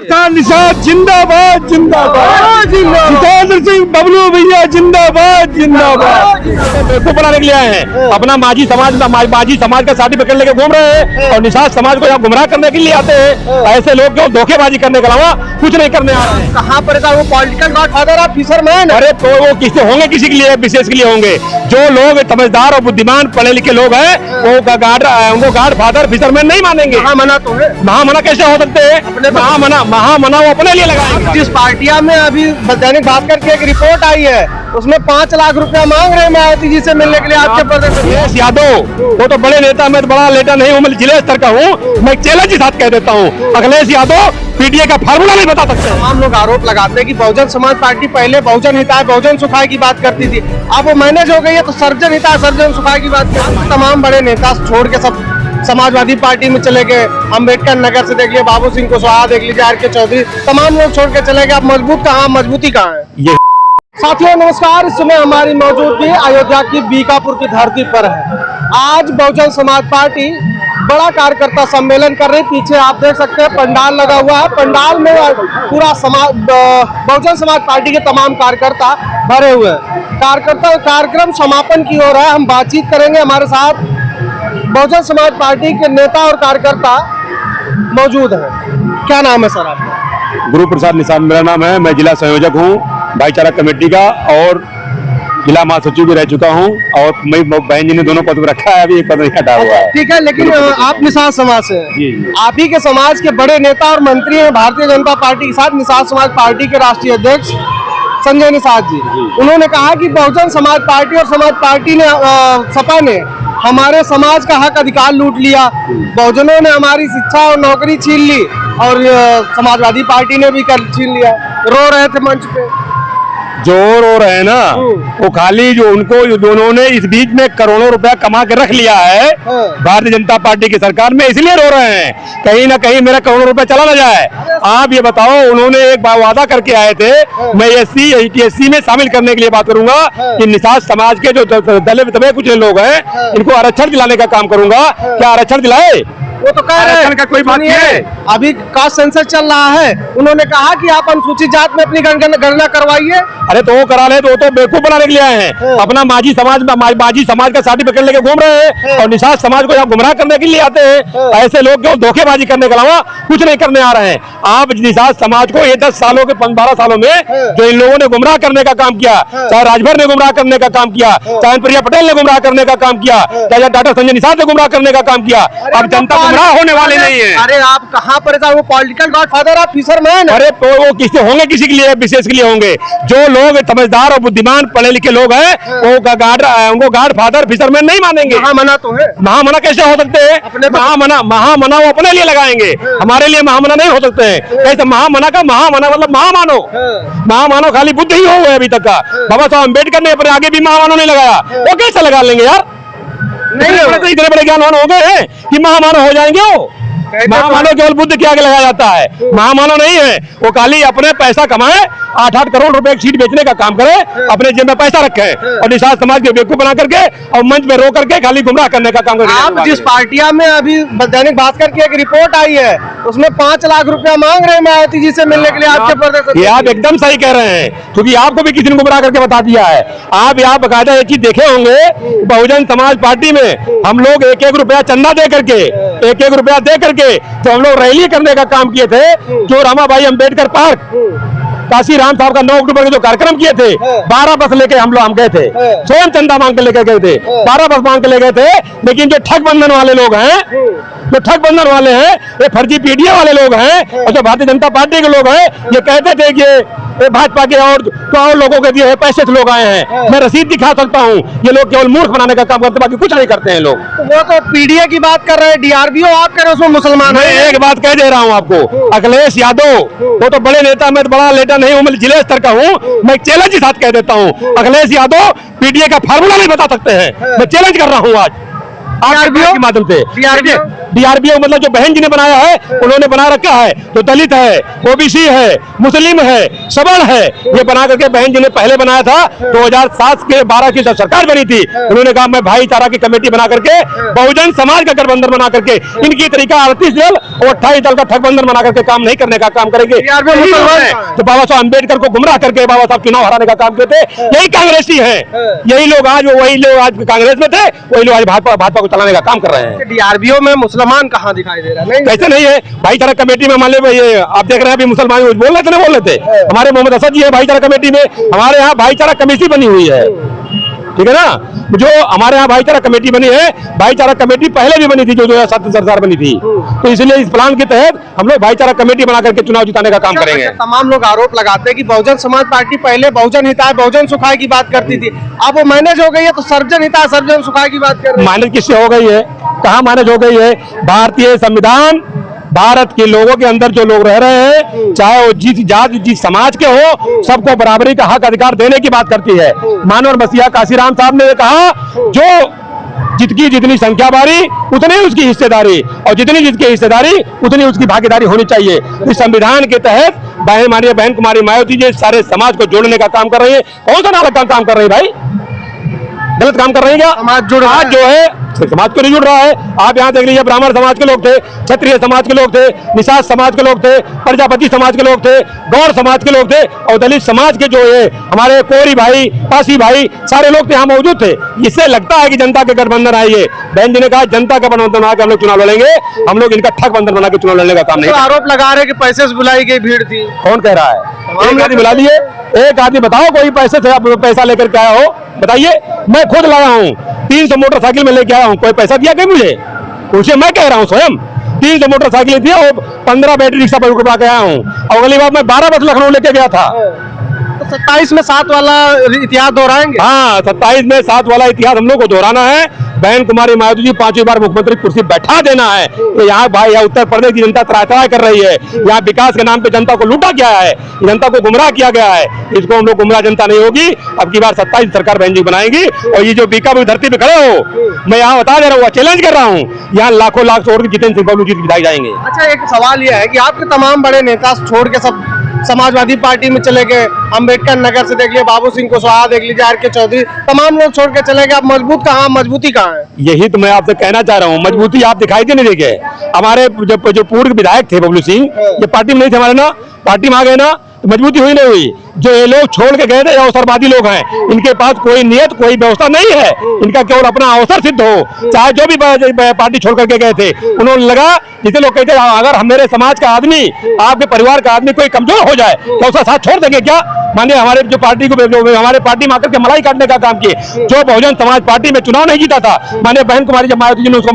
किसान निषाद जिंदाबाद जिंदाबाद, जितेंद्र सिंह बबलू भैया जिंदाबाद जिंदाबाद। बेवकूफ बनाने के लिए आए हैं, अपना माझी समाज का सर्टिफिकेट लेके घूम रहे हैं और निषाद समाज को यहाँ गुमराह करने के लिए आते हैं। ऐसे लोग क्यों धोखेबाजी करने के अलावा कुछ नहीं करने आ रहे हैं। कहाँ पर वो पॉलिटिकल गॉडफादर आप फिशरमैन? अरे तो वो किसी होंगे, किसी के लिए विशेष के लिए होंगे। जो लोग समझदार और बुद्धिमान पढ़े लिखे लोग हैं वो गॉड फादर फिशरमैन नहीं मानेंगे। महामना तो है, महामना कैसे हो सकते हैं? महामना वो अपने लिए लगाएंगे। जिस पार्टियां में अभी दैनिक भास्कर की एक रिपोर्ट आई है उसमें 5 लाख रुपया मांग रहे हैं मायावती जी से मिलने के लिए आपके प्रदेश। अखिलेश यादव वो तो बड़े नेता, मैं तो बड़ा नेता नहीं हूँ, मैं जिले स्तर का हूँ। मैं चैलेंज के साथ कह देता हूँ, अखिलेश यादव पीडीए का फार्मूला नहीं बता सकते। तमाम लोग आरोप लगाते हैं कि बहुजन समाज पार्टी पहले बहुजन हिताय बहुजन सुखाय की बात करती थी, अब वो मैनेज हो गई है तो सर्जन हिताय सर्जन सुखाय की बात करती है। तमाम बड़े नेता छोड़ के सब समाजवादी पार्टी में चले गए। अम्बेडकर नगर से देख लिया, बाबू सिंह कुशवाहा देख लीजिए, आर के चौधरी, तमाम लोग छोड़ के चले गए। अब मजबूती कहाँ है? साथियों नमस्कार, इस समय हमारी मौजूदगी अयोध्या की बीकापुर की धरती पर है। आज बहुजन समाज पार्टी बड़ा कार्यकर्ता सम्मेलन कर रही। पीछे आप देख सकते हैं पंडाल लगा हुआ है, पंडाल में पूरा बहुजन समाज पार्टी के तमाम कार्यकर्ता भरे हुए हैं। कार्यक्रम समापन की ओर है। हम बातचीत करेंगे, हमारे साथ बहुजन समाज पार्टी के नेता और कार्यकर्ता मौजूद हैं। क्या नाम है सर आपका? गुरु प्रसाद निषाद मेरा नाम है। मैं जिला संयोजक हूँ भाईचारा कमेटी का और जिला महासचिव भी रह चुका हूँ और मैं बहन जी ने दोनों पद रखा है, अभी एक पद नहीं हटा हुआ है। ठीक है, लेकिन आप निषाद समाज से हैं। आप ही के समाज के बड़े नेता और मंत्री हैं भारतीय जनता पार्टी के साथ। निषाद समाज पार्टी के राष्ट्रीय अध्यक्ष संजय निषाद जी, उन्होंने कहा कि बहुजन समाज पार्टी और समाज पार्टी ने सपा ने हमारे समाज का हक अधिकार लूट लिया, बहुजनों ने हमारी शिक्षा और नौकरी छीन ली और समाजवादी पार्टी ने भी छीन लिया। रो रहे थे मंच पे, जो रो रहे हैं ना वो खाली जो उनको दोनों ने इस बीच में करोड़ों रुपया कमा के रख लिया है भारतीय जनता पार्टी की सरकार में, इसलिए रो रहे हैं कहीं ना कहीं मेरा करोड़ों रुपया चला ना जाए। आप ये बताओ, उन्होंने एक वादा करके आए थे मैं SC में शामिल करने के लिए बात करूंगा कि निषाद समाज के जो दलित दबे कुछ लोग हैं इनको आरक्षण दिलाने का काम करूंगा। क्या आरक्षण दिलाए? वो तो कह रहे हैं का कोई बात नहीं है। अभी कास्ट सेंसस चल रहा है, उन्होंने कहा कि आप अनुसूचित जात में अपनी गणना करवाइए। अरे तो वो करा ले, तो वो तो बेवकूफ बनाने के लिए आए हैं, अपना माझी समाज का सर्टिफिकेट लेके घूम रहे हैं और निषाद समाज को यहाँ गुमराह करने के लिए आते हैं। ऐसे लोग क्यों धोखेबाजी करने के अलावा कुछ नहीं करने आ रहे हैं। आप निषाद समाज को ये 10 सालों के 12 सालों में जो इन लोगों ने गुमराह करने का काम किया, चाहे राजभर ने गुमराह करने का काम किया, चाहे प्रिया पटेल ने गुमराह करने का काम किया, चाहे डॉक्टर संजय निषाद ने गुमराह करने का काम किया। अब जनता गुमराह होने वाली नहीं है। अरे आप कहाँ पर वो पॉलिटिकल गॉडफादर आप फिशरमैन? अरे तो वो किसी होंगे, किसी के लिए विशेष के लिए होंगे। जो लोग समझदार और बुद्धिमान पढ़े लिखे लोग हैं वो गॉड फादर फिशरमैन नहीं मानेंगे। महामना तो है, महामना कैसे हो सकते हैं? महामना वो अपने लिए लगाएंगे, हमारे लिए महामना नहीं हो सकते हैं। कैसे महामना मतलब महामानो खाली बुद्ध ही हो गए अभी तक का। बाबा साहब अम्बेडकर ने अपने आगे भी महामानो नहीं लगाया, वो कैसे लगा लेंगे यार? नहीं, इतने बड़े ज्ञानवान हो गए हैं कि महामानव हो जाएंगे। वो महामानव केवल बुद्ध के आगे लगाया जाता है, महामानव नहीं है। वो खाली अपने पैसा कमाए, 8-8 करोड़ रुपए की सीट बेचने का काम करे, अपने जेब में पैसा रखे और निषाद समाज के बेवकूफ बना करके और मंच में रो करके खाली गुमराह करने का काम करे। आप जिस पार्टियां में अभी दैनिक भास्कर की एक रिपोर्ट आई है उसमें 5 लाख रुपया मांग रहे हैं मायावती जी से मिलने के लिए आपके प्रदेश। ये आप एकदम सही कह रहे हैं, क्योंकि आपको भी किसी ने गुमराह करके बता दिया है। आप यहाँ बकायदा एक चीज देखे होंगे, बहुजन समाज पार्टी में हम लोग 1-1 रुपया चंदा दे करके, 1-1 रुपया दे करके तो हम लोग रैली करने का काम किए थे। जो रमाबाई अम्बेडकर पार्क काशी राम साहब का 9 अक्टूबर के जो कार्यक्रम किए थे, 12 बस लेके हम गए थे, स्वयं चंदा मांग के लेकर गए थे, 12 बस मांग के ले गए थे। लेकिन जो ठग बंधन वाले लोग हैं, जो ठग बंधन वाले हैं, ये फर्जी पीडीए वाले लोग हैं और जो भारतीय जनता पार्टी के लोग हैं, ये कहते थे कि ये भाजपा के और लोगों के दिए पैसे से लोग आए हैं। मैं रसीद दिखा सकता हूँ। ये लोग केवल मूर्ख बनाने का काम करते, बाकी कुछ नहीं करते हैं लोग। वो तो पीडीए की बात कर रहे हैं, डीआरबीओ आप कह रहे हो उसमें मुसलमान है। एक बात कह दे रहा हूँ आपको, अखिलेश यादव वो तो बड़े नेता, मैं तो बड़ा नेता नहीं हूँ, मैं जिले स्तर का हूँ। मैं चैलेंज के साथ कह देता हूँ, अखिलेश यादव पीडीए का फार्मूला नहीं बता सकते हैं। मैं चैलेंज कर रहा हूँ आज। DRBO के माध्यम से। DRBO मतलब जो बहन जी ने बनाया है उन्होंने बना रखा है, तो दलित है, OBC है, मुस्लिम है, सबल है, ये बना करके बहन जी ने पहले बनाया था। 2007 के 12 की जब सरकार बनी थी उन्होंने कहा मैं भाईचारा की कमेटी बना करके बहुजन समाज का गठबंधन बना करके इनकी तरीका 38 दल और 28 दल का ठगबंधन बना करके काम नहीं करने का काम करेंगे। तो बाबा साहब अम्बेडकर को गुमराह करके बाबा साहब चुनाव हराने का काम किए थे, यही कांग्रेसी है। यही लोग आज कांग्रेस में थे, वही लोग आज भाजपा को चलाने का काम कर रहे हैं। DRBO में मुसलमान कहाँ दिखाई दे रहा है? कैसे नहीं है? भाईचारा कमेटी में मान लो ये आप देख रहे हैं अभी मुसलमान बोल रहे थे ना, बोल रहे थे हमारे मोहम्मद असद जी है भाईचारा कमेटी में, हमारे यहाँ भाईचारा कमेटी बनी हुई है, ठीक है ना। जो हमारे यहाँ भाईचारा कमेटी बनी है, भाईचारा कमेटी पहले भी बनी थी जो 2007 सरकार बनी थी, तो इसलिए इस प्लान के तहत हम लोग भाईचारा कमेटी बना करके चुनाव जिताने का काम करेंगे। तमाम लोग आरोप लगाते हैं कि बहुजन समाज पार्टी पहले बहुजन हिताय बहुजन सुखाय की बात करती थी, अब वो मैनेज हो गई है तो सर्वजन हिताय सर्वजन सुखाय की बात कर रहे हैं। मैनेज किससे हो गई है? कहाँ मैनेज हो गई है? भारतीय संविधान भारत के लोगों के अंदर जो लोग रह रहे हैं, चाहे वो जिस जाति जिस समाज के हो, सबको बराबरी का हक अधिकार देने की बात करती है। मानव मसीहा काशीराम साहब ने कहा जो जितनी संख्या बारी उतनी उसकी हिस्सेदारी, और जितनी जिसकी हिस्सेदारी उतनी उसकी भागीदारी होनी चाहिए। इस संविधान के तहत माननीय बहन कुमारी मायावती जी सारे समाज को जोड़ने का काम कर रही है। कौन सा नाटक काम कर रही है भाई? गलत काम कर रहे हैं क्या? समाज जुड़ रहा है, जो है समाज को नहीं जुड़ रहा है। आप यहाँ देख लीजिए, ब्राह्मण समाज के लोग थे, क्षत्रिय समाज के लोग थे, निषाद समाज के लोग थे, प्रजापति समाज के लोग थे, गौर समाज के लोग थे, और दलित समाज के जो है हमारे कोरी भाई, पासी भाई, सारे लोग यहाँ मौजूद थे। इससे लगता है कि जनता के गठबंधन आई है। बहन जी ने कहा जनता का गठबंधन बना के हम लोग चुनाव लड़ेंगे, हम लोग इनका ठगबंधन बना के चुनाव लड़ने का काम नहीं। आरोप लगा रहे कि पैसे से बुलाई गई भीड़ थी। कौन कह रहा है? एक आदमी बुला लिए, एक आदमी बताओ कोई पैसे से आप पैसा लेकर के आया हो, बताइए। मैं खुद लाया हूँ, 300 मोटरसाइकिल में लेके आया हूँ, कोई पैसा दिया क्या मुझे? उसे मैं कह रहा हूँ स्वयं 300 मोटरसाइकिल दिया और 15 बैटरी रिक्शा पर रुकवा के आया हूँ, और अगली बार मैं 12 बस लखनऊ लेके गया था। तो 27 में 7 वाला इतिहास दोहराएंगे? हाँ, 27 में 7 वाला इतिहास हम लोग को दोहराना है। बहन कुमारी मायावती जी 5वीं बार मुख्यमंत्री कुर्सी बैठा देना है। तो यहाँ भाई यहाँ उत्तर प्रदेश की जनता त्राही कर रही है, यहाँ विकास के नाम पे जनता को लूटा गया है, जनता को गुमराह किया गया है। इसको हम लोग गुमराह जनता नहीं होगी। अब की बार 27 सरकार बहन जी बनाएंगी। और ये जो बीकापुर धरती पे खड़े हो, मैं यहाँ बता दे रहा हूँ, चैलेंज कर रहा हूँ, यहाँ लाखों लाख छोड़ के जितेंद्र सिंह बबलू जी विधायक जाएंगे। अच्छा, एक सवाल यह है कि आपके तमाम बड़े नेता छोड़ के सब समाजवादी पार्टी में चले गए, अम्बेडकर नगर से देख लिया, बाबू सिंह कुशवाहा देख लीजिए, आर के चौधरी, तमाम लोग छोड़ के चले गए। आप मजबूती कहाँ है? यही तो मैं आपसे कहना चाह रहा हूँ, मजबूती आप दिखाई दे नहीं देंगे। हमारे जो पूर्व विधायक थे बबलू सिंह, ये पार्टी में नहीं थे हमारे ना, पार्टी में आ गए ना, तो मजबूती हुई नहीं हुई। जो ये लोग छोड़ के गए थे अवसरवादी लोग हैं, इनके पास कोई नियत कोई व्यवस्था नहीं है, इनका केवल अपना अवसर सिद्ध हो। चाहे जो भी पार्टी छोड़ करके गए थे, उन्होंने लगा जिसे लोग कहते हैं अगर हम मेरे समाज का आदमी, आपके परिवार का आदमी कोई कमजोर हो जाए तो उसका साथ छोड़ देंगे क्या? मानिए हमारे जो पार्टी को हमारे पार्टी में आकर के मलाई काटने का काम किए। जो बहुजन समाज पार्टी में चुनाव नहीं जीता था, मानिए बहन कुमारी जब मायावती जी ने उसको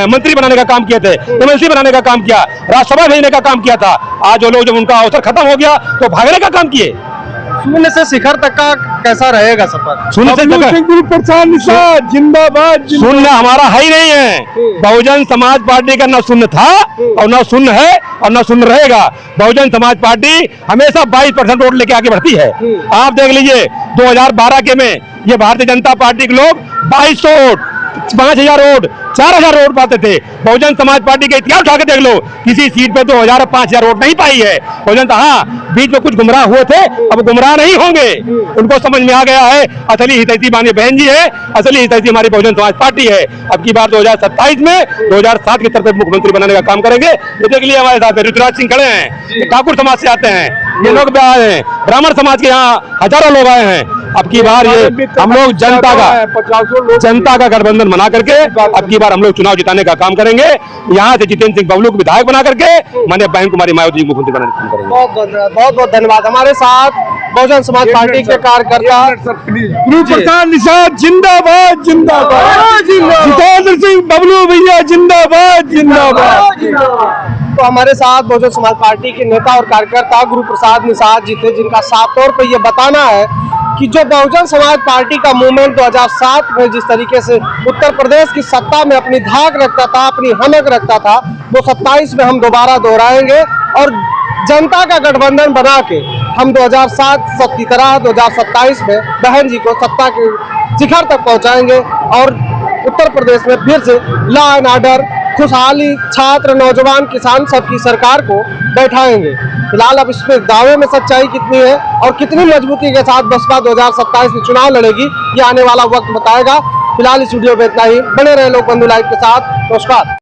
मंत्री बनाने का काम किए थे, MLC बनाने का काम किया, राज्यसभा भेजने का काम किया था। आज जो लोग जब उनका अवसर खत्म हो गया तो भागने का काम किए। शून्य से शिखर तक का कैसा रहेगा सफर? शून्य से जिंदाबाद। शून्य हमारा है ही नहीं है। बहुजन समाज पार्टी का न शून्य था और न शून्य है और न शून्य रहेगा। बहुजन समाज पार्टी हमेशा 22% वोट लेके आगे बढ़ती है। आप देख लीजिए 2012 के में ये भारतीय जनता पार्टी के लोग 2200 वोट, 5000 वोट, 4000 वोट पाते थे। बहुजन समाज पार्टी का इतिहास उठा के देख लो, किसी सीट पे 2000 और 5000 वोट नहीं पाई है बहुजन। हाँ, बीच में कुछ गुमराह हुए थे, अब गुमराह नहीं होंगे। उनको समझ में आ गया है असली हितैषी माननीय बहन जी है, असली हितैषी हमारी बहुजन समाज पार्टी है। अब की बार 2027 में 2007 की तरफ मुख्यमंत्री बनाने का काम करेंगे। ये देख लिए हमारे साथ ऋतुराज सिंह खड़े हैं, ठाकुर समाज से आते हैं, ये लोग भी आए हैं, ब्राह्मण समाज के यहाँ हजारों लोग आए हैं। अब की बार ये हम लोग जनता का गठबंधन बना करके अब की बार हम लोग चुनाव जिताने का काम करेंगे। यहाँ से जितेंद्र सिंह बबलू को विधायक बना करके माननीय बहन कुमारी मायावती जी को मुख्यमंत्री बनाने का काम करेंगे। बहुत बहुत धन्यवाद। हमारे साथ बहुजन समाज पार्टी के कार्यकर्ता गुरुप्रसाद निषाद जिंदाबाद जिंदाबाद, जितेंद्र सिंह बबलू भैया जिंदाबाद जिंदाबाद। तो हमारे साथ बहुजन समाज पार्टी के नेता और कार्यकर्ता गुरुप्रसाद निषाद जी थे, जिनका साफ तौर पर यह बताना है कि जो बहुजन समाज पार्टी का मूवमेंट 2007 में जिस तरीके से उत्तर प्रदेश की सत्ता में अपनी धाक रखता था, अपनी हनक रखता था, वो 27 में हम दोबारा दोहराएंगे और जनता का गठबंधन बना के हम 2007 की तरह 2027 में बहन जी को सत्ता के शिखर तक पहुंचाएंगे और उत्तर प्रदेश में फिर से लॉ एंड ऑर्डर, खुशहाली, छात्र, नौजवान, किसान सबकी सरकार को बैठाएंगे। फिलहाल अब इसमें दावे में सच्चाई कितनी है और कितनी मजबूती के साथ बसपा 2027 में चुनाव लड़ेगी, ये आने वाला वक्त बताएगा। फिलहाल इस वीडियो में इतना ही। बने रहे लोकबंधु लाइव के साथ। नमस्कार।